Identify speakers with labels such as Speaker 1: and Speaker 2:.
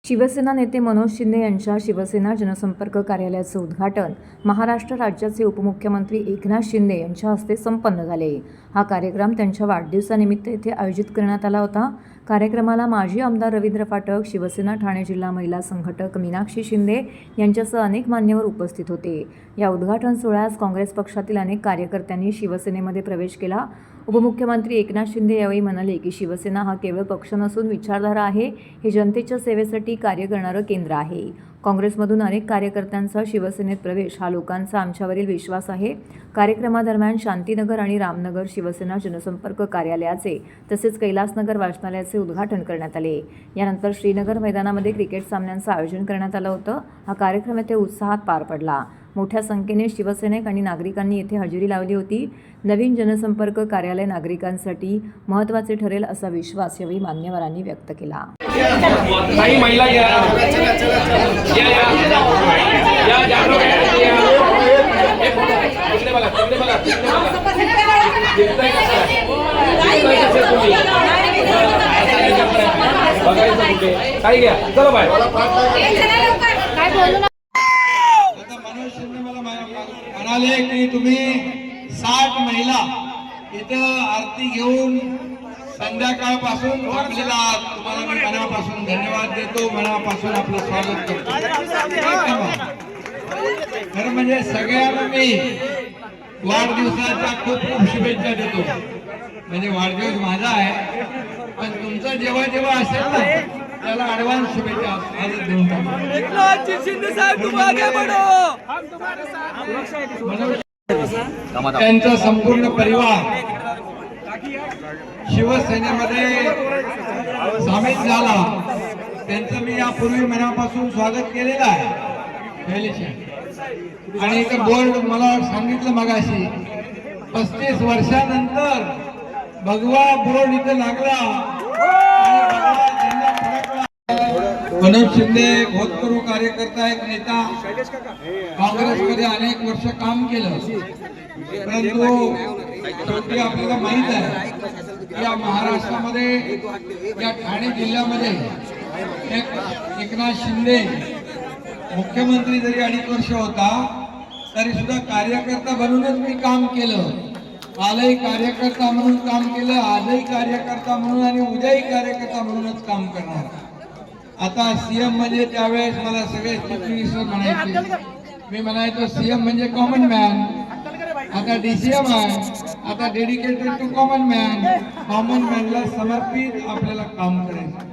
Speaker 1: शिवसेना नेते मनोज शिंदे यांच्या शिवसेना जनसंपर्क कार्यालयाचे उद्घाटन महाराष्ट्र राज्याचे उपमुख्यमंत्री एकनाथ शिंदे यांच्या हस्ते संपन्न झाले। हा कार्यक्रम त्यांच्या वाढदिवसानिमित्त येथे आयोजित करण्यात आला होता। कार्यक्रमाला माजी आमदार रवींद्र फाटक, शिवसेना ठाणे जिल्हा महिला संघटक मीनाक्षी शिंदे यांच्यासह अनेक मान्यवर उपस्थित होते। या उद्घाटन सोहळ्यास काँग्रेस पक्षातील अनेक कार्यकर्त्यांनी शिवसेनेमध्ये प्रवेश केला। उपमुख्यमंत्री एकनाथ शिंदे यावेळी म्हणाले की शिवसेना हा केवळ पक्ष नसून विचारधारा आहे, हे जनतेच्या सेवेसाठी कार्य करणारं केंद्र आहे। काँग्रेसमधून अनेक कार्यकर्त्यांचा शिवसेनेत प्रवेश हा लोकांचा आमच्यावरील विश्वास आहे। कार्यक्रमादरम्यान शांतीनगर आणि रामनगर शिवसेना जनसंपर्क कार्यालयाचे तसेच कैलासनगर वाचनालयाचे उद्घाटन करण्यात आले। यानंतर श्रीनगर मैदानामध्ये क्रिकेट सामन्यांचं आयोजन करण्यात आलं होतं। हा कार्यक्रम येथे उत्साहात पार पडला। मोठ्या संख्येने शिवसैनिक आणि नागरिकांनी येथे हजेरी लावली होती। नवीन जनसंपर्क कार्यालय नागरिकांसाठी महत्त्वाचे ठरेल असा विश्वास यावेळी मान्यवरांनी व्यक्त केला।
Speaker 2: मनोज शिंदे मला म्हणाले की तुम्ही 60 महिला इथं आरती घेऊन संध्याकाळपासून थांबलेला आहात। तुम्हाला मी मनापासून धन्यवाद देतो, मनापासून आपलं स्वागत करतो। खरं म्हणजे सगळ्यांना मी वाढदिवसाच्या खूप खूप शुभेच्छा देतो। म्हणजे वाढदिवस माझा आहे, पण तुमचं जेव्हा जेव्हा असेल ना त्याला ॲडव्हान्स शुभेच्छा आजच देऊन टाकतो। त्यांचा संपूर्ण परिवार शिवसेनेमध्ये सामील झाला, त्यांचं मी यापूर्वी मनापासून स्वागत केलेलं आहे। आणि एक बोर्ड मला सांगितलं मगाशी 35 वर्षानंतर भगवा बोर्ड इथे लागला। मनोज शिंदे होतकरू कार्यकर्ता, एक नेता, काँग्रेसमध्ये अनेक वर्ष काम केलं, परंतु शेवटी आपल्याला माहित आहे या महाराष्ट्रामध्ये या ठाणे जिल्ह्यामध्ये एकनाथ शिंदे मुख्यमंत्री जरी 2.5 वर्ष होता तरी सुद्धा कार्यकर्ता बनूनच मी काम केलं। कालही कार्यकर्ता म्हणून काम केलं, आजही कार्यकर्ता म्हणून आणि उद्याही कार्यकर्ता म्हणूनच काम करणार। आता सीएम म्हणजे त्यावेळेस मला सगळे चीफ मिनिस्टर म्हणायचे, मी म्हणायचो सीएम म्हणजे कॉमन मॅन, आता डीसीएम आहे, आता dedicated to common man. Common मॅनला समर्पित आपल्याला काम करायचं।